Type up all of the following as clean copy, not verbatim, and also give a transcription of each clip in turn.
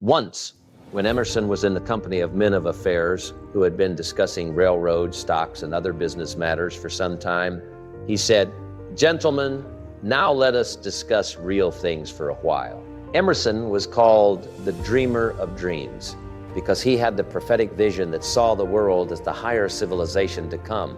Once, when Emerson was in the company of men of affairs who had been discussing railroads, stocks, and other business matters for some time, he said, "Gentlemen, now let us discuss real things for a while." Emerson was called the dreamer of dreams because he had the prophetic vision that saw the world as the higher civilization to come.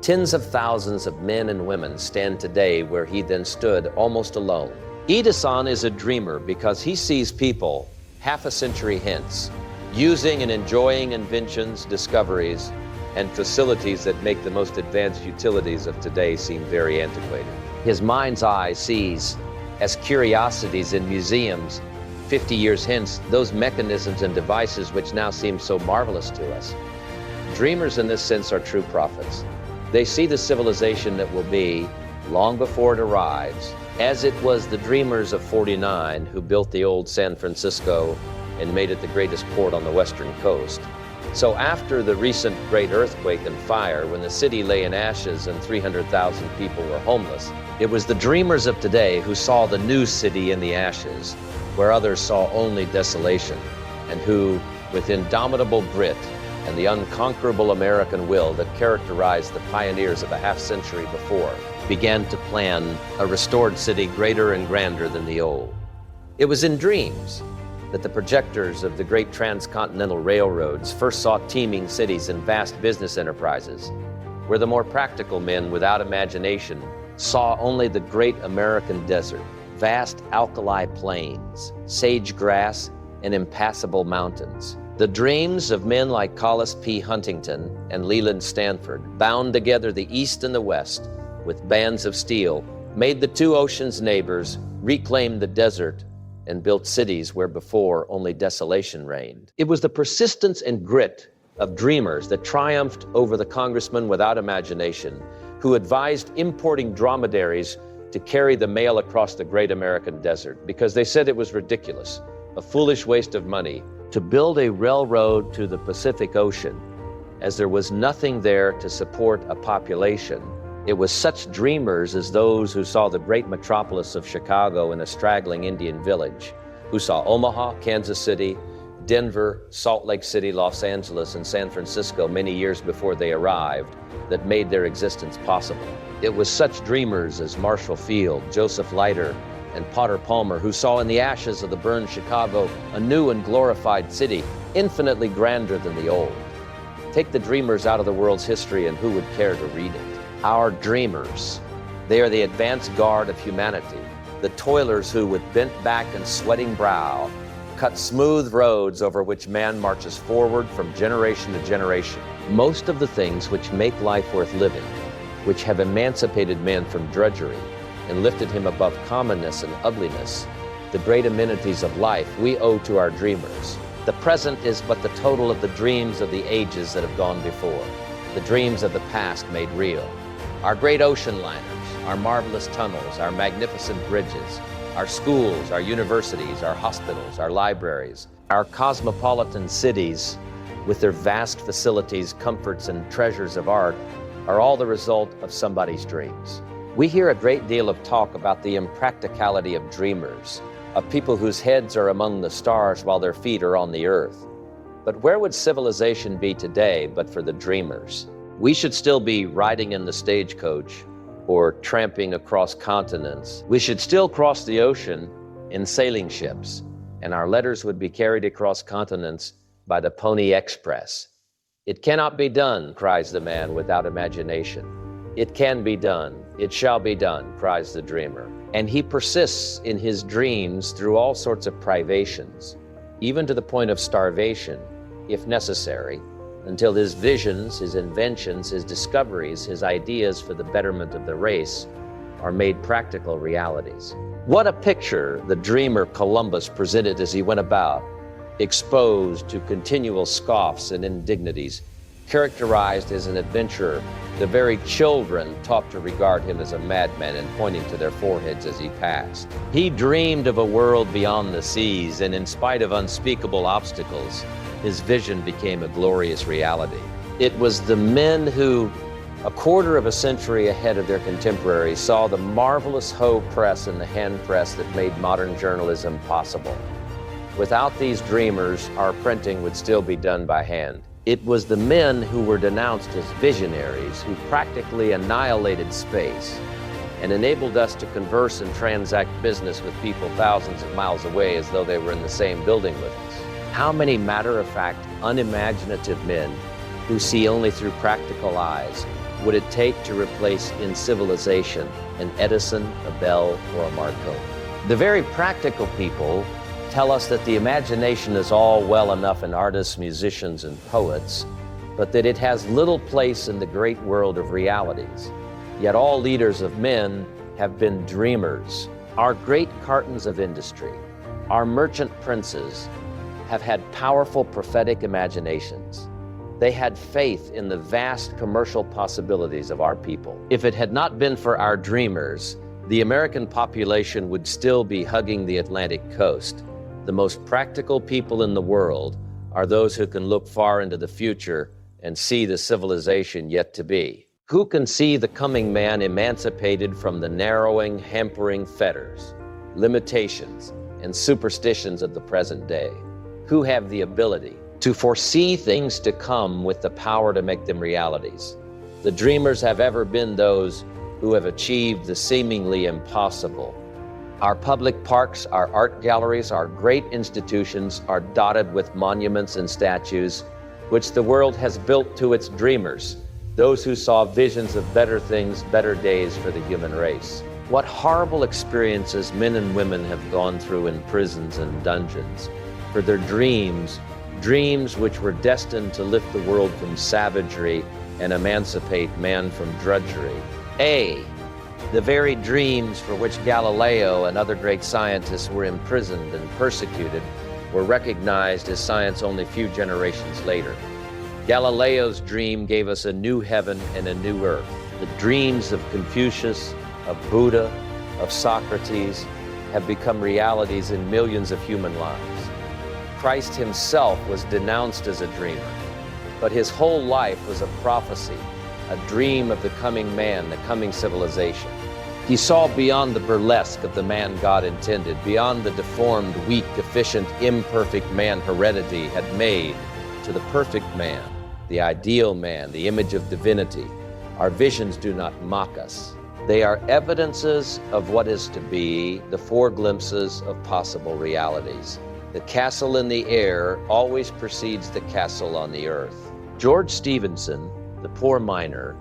Tens of thousands of men and women stand today where he then stood almost alone. Edison is a dreamer because he sees people half a century hence using and enjoying inventions, discoveries, and facilities that make the most advanced utilities of today seem very antiquated. His mind's eye sees as curiosities in museums 50 years hence those mechanisms and devices which now seem so marvelous to us. Dreamers in this sense are true prophets. They see the civilization that will be long before it arrives, as it was the dreamers of '49 who built the old San Francisco and made it the greatest port on the western coast. So after the recent great earthquake and fire, when the city lay in ashes and 300,000 people were homeless, it was the dreamers of today who saw the new city in the ashes, where others saw only desolation, and who, with indomitable grit and the unconquerable American will that characterized the pioneers of a half-century before, began to plan a restored city greater and grander than the old. It was in dreams that the projectors of the great transcontinental railroads first saw teeming cities and vast business enterprises, where the more practical men without imagination saw only the great American desert, vast alkali plains, sage grass, and impassable mountains. The dreams of men like Collis P. Huntington and Leland Stanford bound together the East and the West with bands of steel, made the two oceans neighbors, reclaimed the desert, and built cities where before only desolation reigned. It was the persistence and grit of dreamers that triumphed over the congressman without imagination, who advised importing dromedaries to carry the mail across the great American desert because they said it was ridiculous, a foolish waste of money, to build a railroad to the Pacific Ocean, as there was nothing there to support a population. It was such dreamers as those who saw the great metropolis of Chicago in a straggling Indian village, who saw Omaha, Kansas City, Denver, Salt Lake City, Los Angeles, and San Francisco many years before they arrived, that made their existence possible. It was such dreamers as Marshall Field, Joseph Leiter, and Potter Palmer, who saw in the ashes of the burned Chicago a new and glorified city, infinitely grander than the old. Take the dreamers out of the world's history and who would care to read it? Our dreamers. They are the advance guard of humanity, the toilers who, with bent back and sweating brow, cut smooth roads over which man marches forward from generation to generation. Most of the things which make life worth living, which have emancipated man from drudgery and lifted him above commonness and ugliness, the great amenities of life, we owe to our dreamers. The present is but the total of the dreams of the ages that have gone before, the dreams of the past made real. Our great ocean liners, our marvelous tunnels, our magnificent bridges, our schools, our universities, our hospitals, our libraries, our cosmopolitan cities with their vast facilities, comforts, and treasures of art are all the result of somebody's dreams. We hear a great deal of talk about the impracticality of dreamers, of people whose heads are among the stars while their feet are on the earth. But where would civilization be today but for the dreamers? We should still be riding in the stagecoach or tramping across continents. We should still cross the ocean in sailing ships, and our letters would be carried across continents by the Pony Express. It cannot be done, cries the man without imagination. It can be done. It shall be done, cries the dreamer. And he persists in his dreams through all sorts of privations, even to the point of starvation, if necessary, until his visions, his inventions, his discoveries, his ideas for the betterment of the race are made practical realities. What a picture the dreamer Columbus presented as he went about, exposed to continual scoffs and indignities, characterized as an adventurer. The very children taught to regard him as a madman and pointing to their foreheads as he passed. He dreamed of a world beyond the seas, and in spite of unspeakable obstacles, his vision became a glorious reality. It was the men who, a quarter of a century ahead of their contemporaries, saw the marvelous hoe press and the hand press that made modern journalism possible. Without these dreamers, our printing would still be done by hand. It was the men who were denounced as visionaries who practically annihilated space and enabled us to converse and transact business with people thousands of miles away as though they were in the same building with us. How many matter-of-fact, unimaginative men who see only through practical eyes would it take to replace in civilization an Edison, a Bell, or a Marconi? The very practical people tell us that the imagination is all well enough in artists, musicians, and poets, but that it has little place in the great world of realities. Yet all leaders of men have been dreamers. Our great cartons of industry, our merchant princes, have had powerful prophetic imaginations. They had faith in the vast commercial possibilities of our people. If it had not been for our dreamers, the American population would still be hugging the Atlantic coast. The most practical people in the world are those who can look far into the future and see the civilization yet to be. Who can see the coming man emancipated from the narrowing, hampering fetters, limitations, and superstitions of the present day? Who have the ability to foresee things to come with the power to make them realities? The dreamers have ever been those who have achieved the seemingly impossible. Our public parks, our art galleries, our great institutions are dotted with monuments and statues which the world has built to its dreamers, those who saw visions of better things, better days for the human race. What horrible experiences men and women have gone through in prisons and dungeons for their dreams which were destined to lift the world from savagery and emancipate man from drudgery. The very dreams for which Galileo and other great scientists were imprisoned and persecuted were recognized as science only a few generations later. Galileo's dream gave us a new heaven and a new earth. The dreams of Confucius, of Buddha, of Socrates have become realities in millions of human lives. Christ himself was denounced as a dreamer, but his whole life was a prophecy, a dream of the coming man, the coming civilization. He saw beyond the burlesque of the man God intended, beyond the deformed, weak, deficient, imperfect man heredity had made, to the perfect man, the ideal man, the image of divinity. Our visions do not mock us. They are evidences of what is to be, the four glimpses of possible realities. The castle in the air always precedes the castle on the earth. George Stephenson, the poor miner,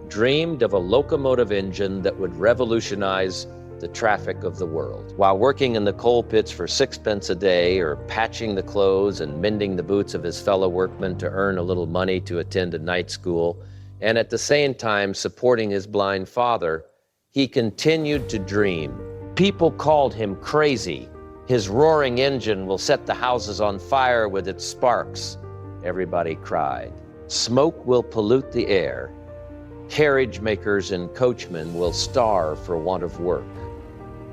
dreamed of a locomotive engine that would revolutionize the traffic of the world. While working in the coal pits for 6 pence a day, or patching the clothes and mending the boots of his fellow workmen to earn a little money to attend a night school, and at the same time supporting his blind father, he continued to dream. People called him crazy. His roaring engine will set the houses on fire with its sparks, everybody cried. Smoke will pollute the air. Carriage makers and coachmen will starve for want of work.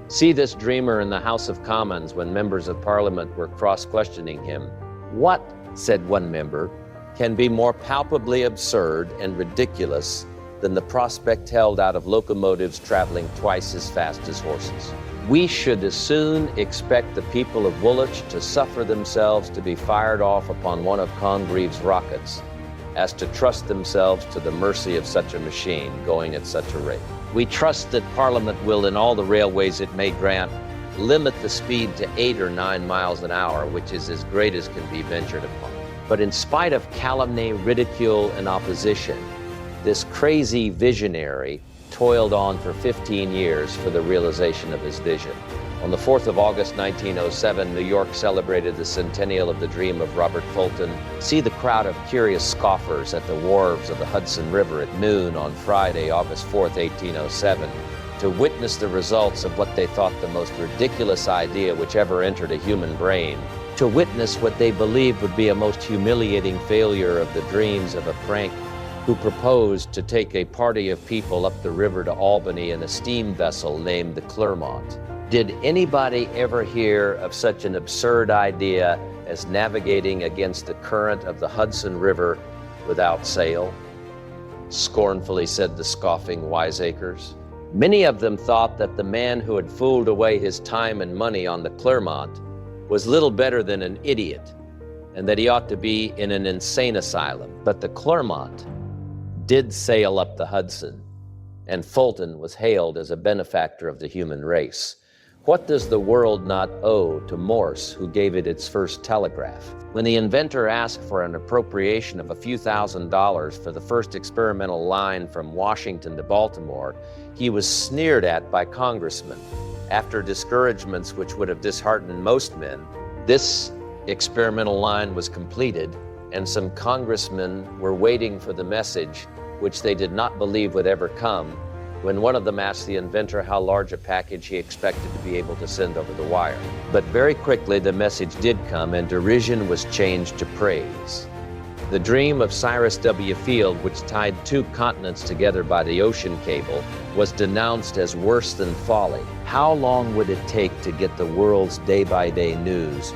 See this dreamer in the House of Commons when members of Parliament were cross-questioning him. What, said one member, can be more palpably absurd and ridiculous than the prospect held out of locomotives traveling twice as fast as horses? We should as soon expect the people of Woolwich to suffer themselves to be fired off upon one of Congreve's rockets as to trust themselves to the mercy of such a machine going at such a rate. We trust that Parliament will, in all the railways it may grant, limit the speed to 8 or 9 miles an hour, which is as great as can be ventured upon. But in spite of calumny, ridicule, and opposition, this crazy visionary toiled on for 15 years for the realization of his vision. On the 4th of August, 1907, New York celebrated the centennial of the dream of Robert Fulton. See the crowd of curious scoffers at the wharves of the Hudson River at noon on Friday, August 4th, 1807, to witness the results of what they thought the most ridiculous idea which ever entered a human brain, to witness what they believed would be a most humiliating failure of the dreams of a crank who proposed to take a party of people up the river to Albany in a steam vessel named the Clermont. Did anybody ever hear of such an absurd idea as navigating against the current of the Hudson River without sail? Scornfully said the scoffing wiseacres. Many of them thought that the man who had fooled away his time and money on the Clermont was little better than an idiot, and that he ought to be in an insane asylum. But the Clermont did sail up the Hudson, and Fulton was hailed as a benefactor of the human race. What does the world not owe to Morse, who gave it its first telegraph? When the inventor asked for an appropriation of a few $1,000s for the first experimental line from Washington to Baltimore, he was sneered at by congressmen. After discouragements which would have disheartened most men, this experimental line was completed, and some congressmen were waiting for the message, which they did not believe would ever come, when one of them asked the inventor how large a package he expected to be able to send over the wire. But very quickly the message did come, and derision was changed to praise. The dream of Cyrus W. Field, which tied two continents together by the ocean cable, was denounced as worse than folly. How long would it take to get the world's day-by-day news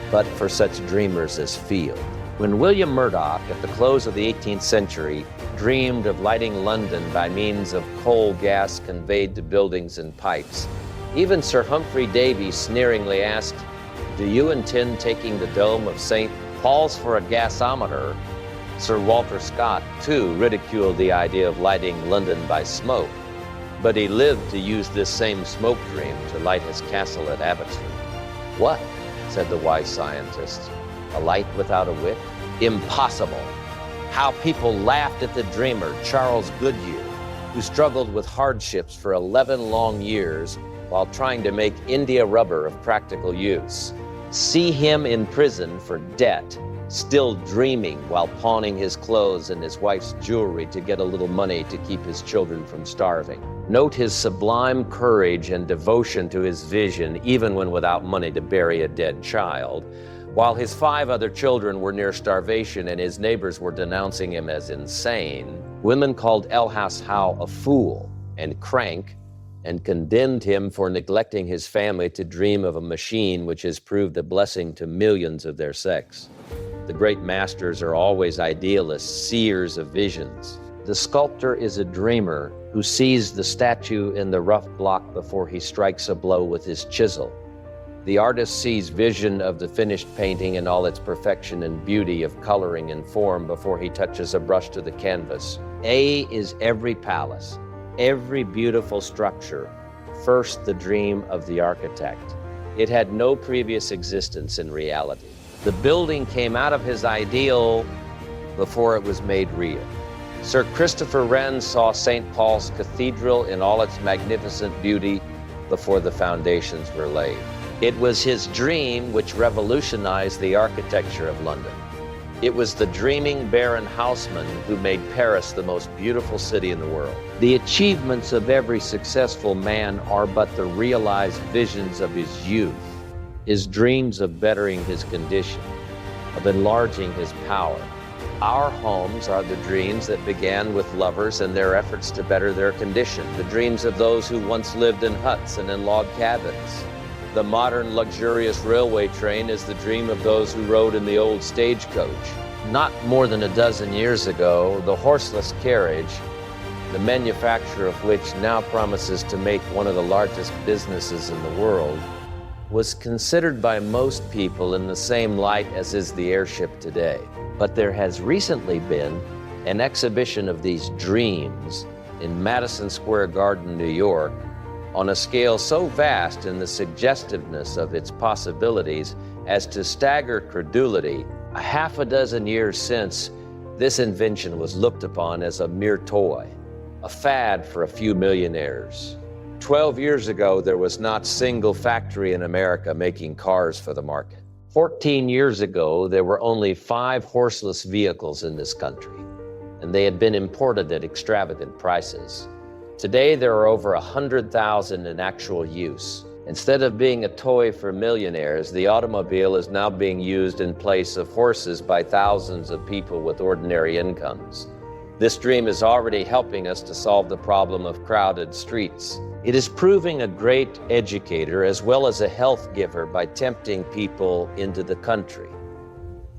but for such dreamers as Field? When William Murdoch, at the close of the 18th century, dreamed of lighting London by means of coal gas conveyed to buildings in pipes, even Sir Humphrey Davy sneeringly asked, "Do you intend taking the dome of St. Paul's for a gasometer?" Sir Walter Scott, too, ridiculed the idea of lighting London by smoke, but he lived to use this same smoke dream to light his castle at Abbotsford. "What?" said the wise scientist. "A light without a wick? Impossible." How people laughed at the dreamer, Charles Goodyear, who struggled with hardships for 11 long years while trying to make India rubber of practical use. See him in prison for debt, still dreaming while pawning his clothes and his wife's jewelry to get a little money to keep his children from starving. Note his sublime courage and devotion to his vision, even when without money to bury a dead child, while his 5 other children were near starvation and his neighbors were denouncing him as insane. Women called Elias Howe a fool and crank, and condemned him for neglecting his family to dream of a machine which has proved a blessing to millions of their sex. The great masters are always idealists, seers of visions. The sculptor is a dreamer who sees the statue in the rough block before he strikes a blow with his chisel. The artist sees vision of the finished painting in all its perfection and beauty of coloring and form before he touches a brush to the canvas. A is every palace, every beautiful structure, first the dream of the architect. It had no previous existence in reality. The building came out of his ideal before it was made real. Sir Christopher Wren saw St. Paul's Cathedral in all its magnificent beauty before the foundations were laid. It was his dream which revolutionized the architecture of London. It was the dreaming Baron Haussmann who made Paris the most beautiful city in the world. The achievements of every successful man are but the realized visions of his youth, his dreams of bettering his condition, of enlarging his power. Our homes are the dreams that began with lovers and their efforts to better their condition, the dreams of those who once lived in huts and in log cabins. The modern luxurious railway train is the dream of those who rode in the old stagecoach. Not more than a dozen years ago, the horseless carriage, the manufacture of which now promises to make one of the largest businesses in the world, was considered by most people in the same light as is the airship today. But there has recently been an exhibition of these dreams in Madison Square Garden, New York, on a scale so vast in the suggestiveness of its possibilities as to stagger credulity. A half a dozen years since, this invention was looked upon as a mere toy, a fad for a few millionaires. 12 years ago, there was not a single factory in America making cars for the market. 14 years ago, there were only 5 horseless vehicles in this country, and they had been imported at extravagant prices. Today, there are over 100,000 in actual use. Instead of being a toy for millionaires, the automobile is now being used in place of horses by thousands of people with ordinary incomes. This dream is already helping us to solve the problem of crowded streets. It is proving a great educator as well as a health giver by tempting people into the country.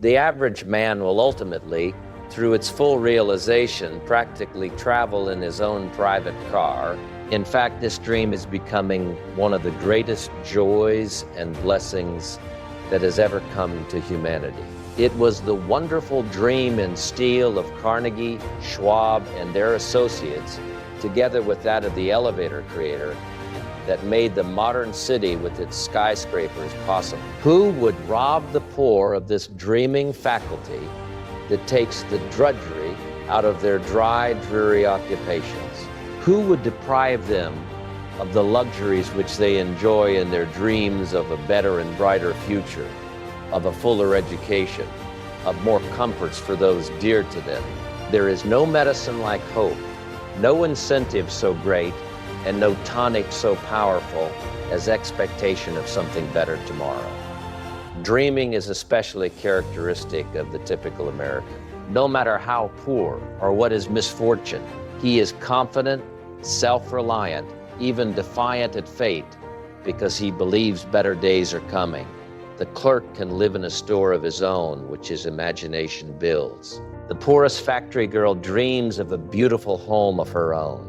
The average man will ultimately, through its full realization, practically travel in his own private car. In fact, this dream is becoming one of the greatest joys and blessings that has ever come to humanity. It was the wonderful dream and steel of Carnegie, Schwab, and their associates, together with that of the elevator creator, that made the modern city with its skyscrapers possible. Who would rob the poor of this dreaming faculty that takes the drudgery out of their dry, dreary occupations? Who would deprive them of the luxuries which they enjoy in their dreams of a better and brighter future, of a fuller education, of more comforts for those dear to them? There is no medicine like hope, no incentive so great, and no tonic so powerful as expectation of something better tomorrow. Dreaming is especially characteristic of the typical American. No matter how poor or what his misfortune, he is confident, self-reliant, even defiant at fate, because he believes better days are coming. The clerk can live in a store of his own, which his imagination builds. The poorest factory girl dreams of a beautiful home of her own.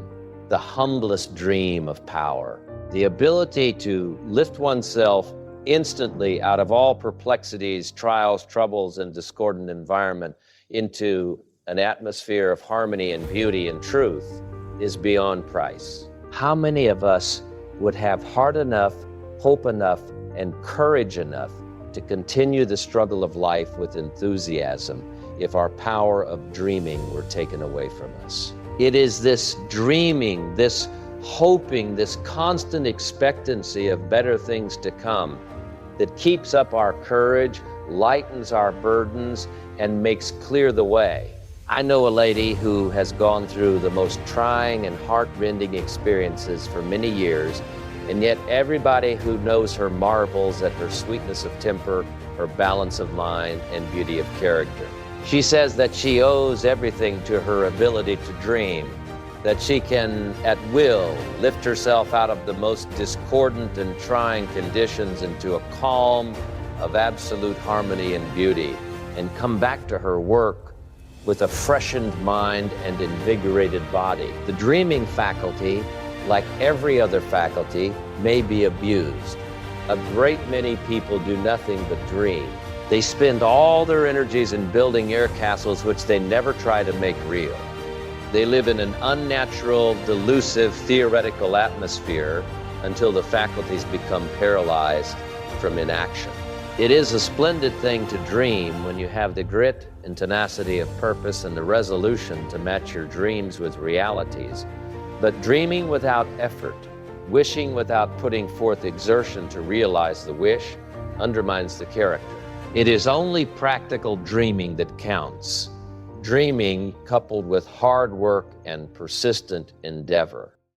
The humblest dream of power, the ability to lift oneself instantly out of all perplexities, trials, troubles, and discordant environment into an atmosphere of harmony and beauty and truth, is beyond price. How many of us would have heart enough, hope enough, and courage enough to continue the struggle of life with enthusiasm if our power of dreaming were taken away from us? It is this dreaming, this hoping, this constant expectancy of better things to come that keeps up our courage, lightens our burdens, and makes clear the way. I know a lady who has gone through the most trying and heart-rending experiences for many years, and yet everybody who knows her marvels at her sweetness of temper, her balance of mind, and beauty of character. She says that she owes everything to her ability to dream, that she can, at will, lift herself out of the most discordant and trying conditions into a calm of absolute harmony and beauty, and come back to her work with a freshened mind and invigorated body. The dreaming faculty, like every other faculty, may be abused. A great many people do nothing but dream. They spend all their energies in building air castles which they never try to make real. They live in an unnatural, delusive, theoretical atmosphere until the faculties become paralyzed from inaction. It is a splendid thing to dream when you have the grit and tenacity of purpose and the resolution to match your dreams with realities. But dreaming without effort, wishing without putting forth exertion to realize the wish, undermines the character. It is only practical dreaming that counts. Dreaming coupled with hard work and persistent endeavor.